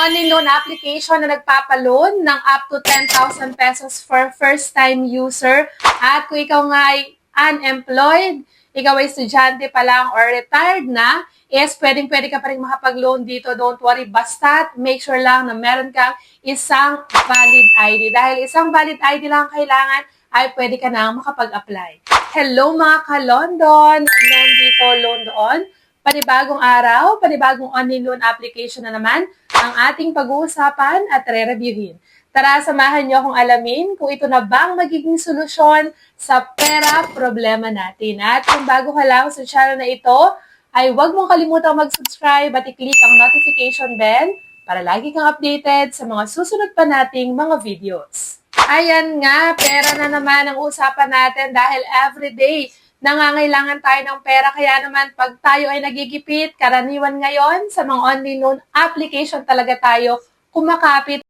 online loan application na nagpapaloan ng up to 10,000 pesos for first-time user. At kung ikaw nga ay unemployed, ikaw ay estudyante pa lang or retired na, is pwedeng-pwede ka pa rin makapag-loan dito. Don't worry, basta make sure lang na meron kang isang valid ID. Dahil isang valid ID lang kailangan, ay pwede ka na makapag-apply. Hello mga ka-London! Loan dito, loan doon. Panibagong araw, panibagong online loan application na naman ang ating pag-uusapan at re-reviewin. Tara, samahan niyo akong alamin kung ito na bang magiging solusyon sa pera problema natin. At kung bago ka lang sa channel na ito, ay huwag mong kalimutang mag-subscribe at i-click ang notification bell para lagi kang updated sa mga susunod pa nating mga videos. Ayan nga, pera na naman ang usapan natin dahil everyday nangangailangan tayo ng pera. Kaya naman pag tayo ay nagigipit, karaniwan ngayon sa mga online loan application talaga tayo kumakapit.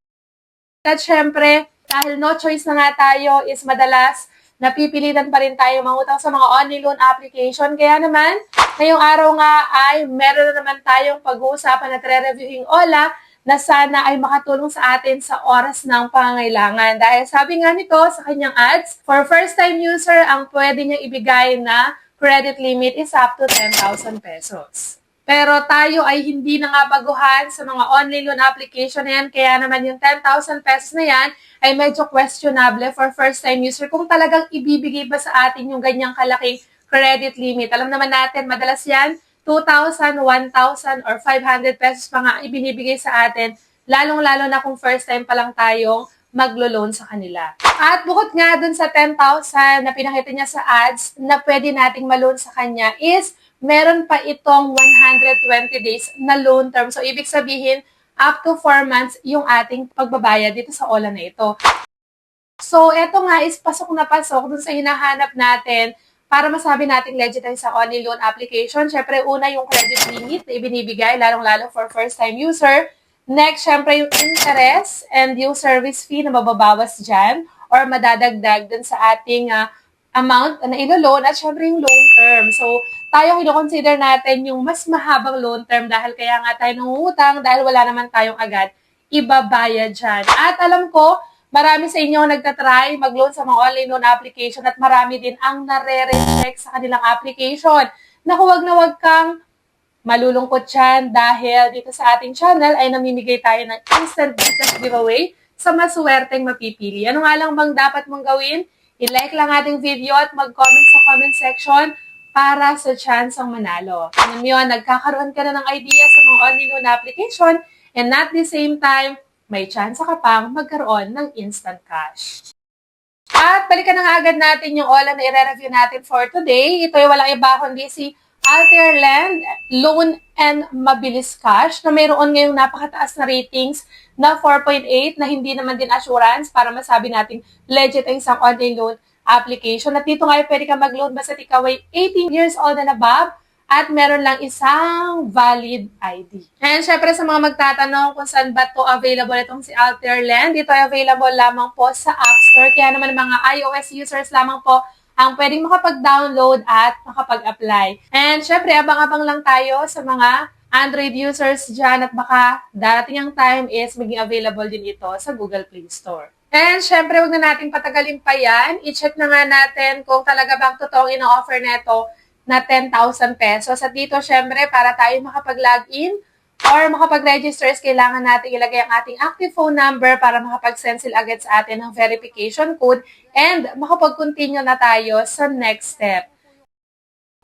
At syempre, dahil no choice na nga tayo is madalas napipilitan pa rin tayo mangutang sa mga online loan application. Kaya naman, ngayong araw nga ay meron na naman tayong pag-uusapan at re-reviewing OLA na sana ay makatulong sa atin sa oras ng pangangailangan. Dahil sabi nga nito sa kanyang ads, for first-time user, ang pwede niyang ibigay na credit limit is up to 10,000 pesos. Pero tayo ay hindi na nga baguhan sa mga online loan application na yan, kaya naman yung 10,000 pesos na yan ay medyo questionable for first-time user kung talagang ibibigay ba sa atin yung ganyang kalaking credit limit. Alam naman natin, madalas yan, 2,000, 1,000, or 500 pesos pa nga ibinibigay sa atin, lalong-lalo na kung first time pa lang tayong maglo-loan sa kanila. At bukod nga dun sa 10,000 na pinakita niya sa ads na pwede nating ma-loan sa kanya is meron pa itong 120 days na loan term. So, ibig sabihin, up to 4 months yung ating pagbabayad dito sa OLA na ito. So, eto nga is pasok na pasok dun sa hinahanap natin para masabi natin legit ang sa online loan application. Syempre, una yung credit limit na ibinibigay, lalong-lalo for first-time user. Next, syempre yung interest and yung service fee na mababawas dyan or madadagdag dun sa ating amount na ilo-loan at syempre yung loan term. So, tayo kino-consider natin yung mas mahabang loan term dahil kaya nga tayo nangungutang dahil wala naman tayong agad ibabayad dyan. At alam ko, marami sa inyo nagtatry mag-loan sa mga online loan application at marami din ang nare-reject sa kanilang application. Naku, wag na wag kang malulungkot yan dahil dito sa ating channel ay namimigay tayo ng instant business giveaway sa maswerteng mapipili. Ano nga lang bang dapat mong gawin? I-like lang ating video at mag-comment sa comment section para sa chance ang manalo. Alam mo yun, nagkakaroon ka na ng idea sa mga online loan application and at the same time, may chance ka pang magkaroon ng instant cash. At balikan na nga agad natin yung OLA na i-review natin for today. Ito ay walang iba kundi si Alterland Loan and Mabilis Cash na mayroon ngayong napakataas na ratings na 4.8 na hindi naman din assurance para masabi natin legit ang isang online loan application. At dito nga ay pwede ka mag-loan basta ikaw ay 18 years old and above at meron lang isang valid ID. And syempre sa mga magtatanong kung saan ba to available itong si Alterland, ito ay available lamang po sa App Store. Kaya naman mga iOS users lamang po ang pwedeng makapag-download at makapag-apply. And syempre, abang-abang lang tayo sa mga Android users dyan at baka darating ang time is maging available din ito sa Google Play Store. And syempre, wag na natin patagalin pa yan. I-check na nga natin kung talaga bang totoong ina-offer neto na 10,000 pesos. At dito, syempre, para tayo makapag-login or makapag-register, kailangan natin ilagay ang ating active phone number para makapag-send sila agad sa atin ng verification code and makapag-continue na tayo sa next step.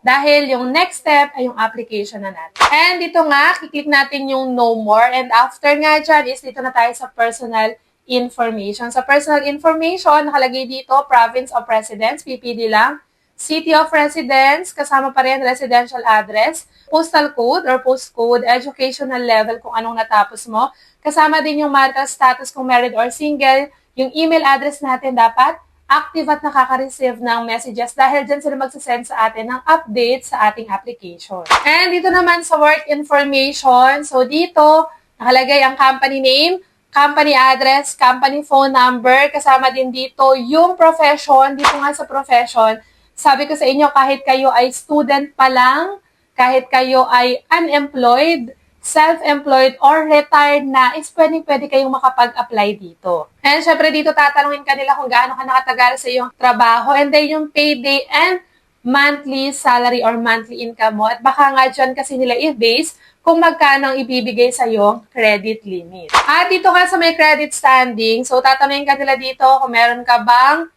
Dahil yung next step ay yung application na natin. And dito nga, kiklik natin yung no more. And after nga dyan is dito na tayo sa personal information. Sa personal information, nakalagay dito, province of residence, PPD lang. City of residence, kasama pa rin residential address, postal code or postcode, educational level kung anong natapos mo. Kasama din yung marital status kung married or single. Yung email address natin dapat active at nakaka-receive ng messages dahil dyan sila magsasend sa atin ng update sa ating application. And dito naman sa work information, so dito nakalagay ang company name, company address, company phone number, kasama din dito yung profession. Dito nga sa profession, sabi ko sa inyo, kahit kayo ay student pa lang, kahit kayo ay unemployed, self-employed or retired na, is pwede kayong makapag-apply dito. And syempre dito tatanungin kanila kung gaano ka nakatagal sa iyong trabaho, and then yung payday and monthly salary or monthly income mo. At baka nga dyan kasi nila i-base kung magkano ang ibibigay sa iyong credit limit. At dito nga sa may credit standing, so tatanungin ka nila dito kung meron ka bang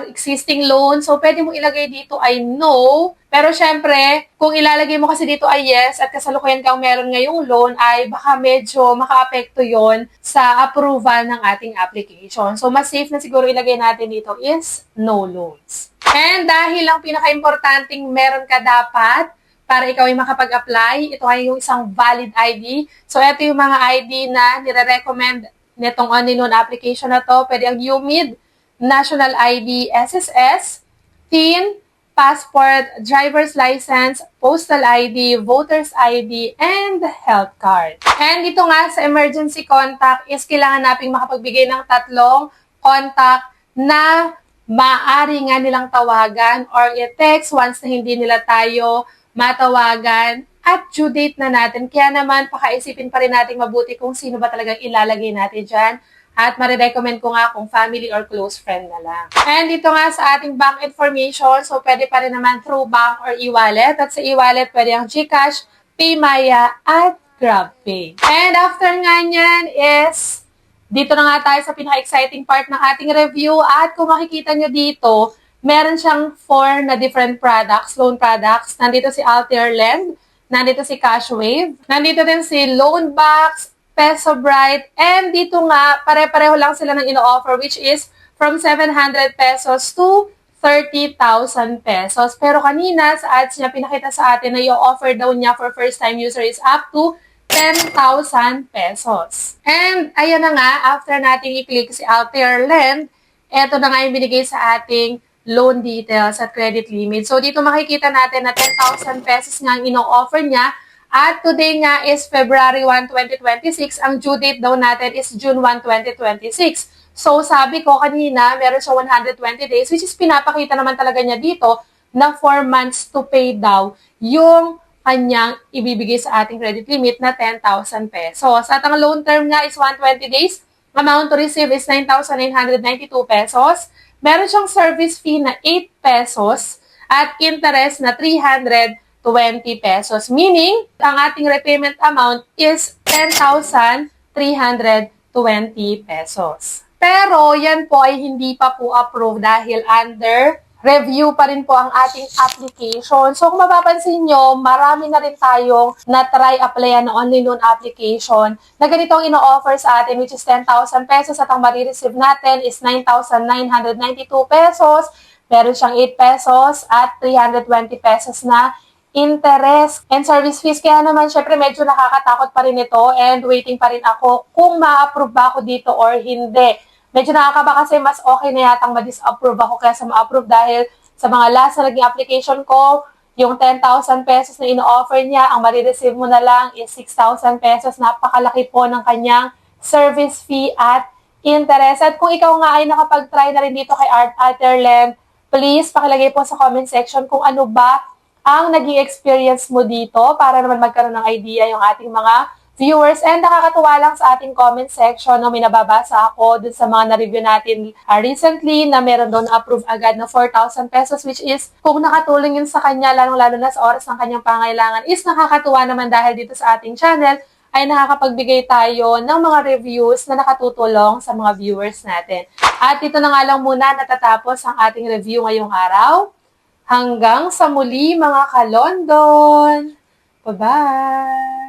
existing loan. So, pwede mo ilagay dito ay no. Pero syempre, kung ilalagay mo kasi dito ay yes at kasalukuyan kang meron ngayong loan, ay baka medyo maka-apekto yon sa approval ng ating application. So, mas safe na siguro ilagay natin dito is no loans. And dahil ang pinaka-importanting meron ka dapat para ikaw ay makapag-apply, ito ay yung isang valid ID. So, ito yung mga ID na nire-recommend nitong online loan application na to. Pwede ang UMID, National ID, SSS, TIN, passport, driver's license, postal ID, voter's ID, and health card. And dito nga sa emergency contact is kailangan nating makapagbigay ng 3 contact na maaari nga nilang tawagan or i-text once na hindi nila tayo matawagan at due date na natin. Kaya naman, pakaisipin pa rin natin mabuti kung sino ba talagang ilalagay natin dyan. At marirecommend ko nga kung family or close friend na lang. And dito nga sa ating bank information, so pwede pa rin naman through bank or e-wallet. At sa e-wallet, pwede ang GCash, PayMaya, at GrabPay. And after nga nyan is, dito na nga tayo sa pinaka-exciting part ng ating review. At kung makikita nyo dito, meron siyang 4 na different products, loan products. Nandito si Altair Lend, nandito si Cashwave, nandito din si Loanbox, Peso Bright, and dito nga, pare-pareho lang sila ng ino-offer, which is from 700 pesos to 30,000 pesos. Pero kanina, sa ads niya, pinakita sa atin na yung offer daw niya for first-time user is up to 10,000 pesos. And, ayan na nga, after nating i-click si Altair Lend, eto na nga yung binigay sa ating loan details at credit limit. So, dito makikita natin na 10,000 pesos nga ang ino-offer niya. At today nga is February 1, 2026. Ang due date daw natin is June 1, 2026. So, sabi ko kanina, meron siya 120 days, which is pinapakita naman talaga niya dito na 4 months to pay daw yung kanyang ibibigay sa ating credit limit na 10,000 pesos. At ang loan term nga is 120 days. Amount to receive is 9,992 pesos. Meron siyang service fee na 8 pesos at interest na 320 pesos. Meaning, ang ating repayment amount is 10,320 pesos. Pero, yan po ay hindi pa po approved dahil under review pa rin po ang ating application. So, kung mapapansin nyo, marami na rin tayong na-try applyan na online loan application na ganito ang ino-offer sa atin, which is 10,000 pesos at ang marireceive natin is 9,992 pesos. Meron siyang 8 pesos at 320 pesos na interest and service fees. Kaya naman, syempre, medyo nakakatakot pa rin ito and waiting pa rin ako kung ma-approve ba ako dito or hindi. Medyo nakakaba kasi mas okay na yatang ma-disapprove ako kaysa ma-approve dahil sa mga last na naging application ko, yung 10,000 pesos na ino-offer niya, ang marireceive mo na lang is 6,000 pesos. Napakalaki po ng kanyang service fee at interest. At kung ikaw nga ay nakapag-try na rin dito kay Altair Lend, please pakilagay po sa comment section kung ano ba ang naging experience mo dito para naman magkaroon ng idea yung ating mga viewers. And nakakatuwa lang sa ating comment section no, may nababasa ako dun sa mga na-review natin recently na meron doon approve agad na 4,000 pesos, which is kung nakatulong yun sa kanya, lalong-lalo na sa oras ng kanyang pangailangan, is nakakatuwa naman dahil dito sa ating channel ay nakakapagbigay tayo ng mga reviews na nakatutulong sa mga viewers natin. At dito na nga lang muna natatapos ang ating review ngayong araw. Hanggang sa muli mga ka-London! Bye-bye!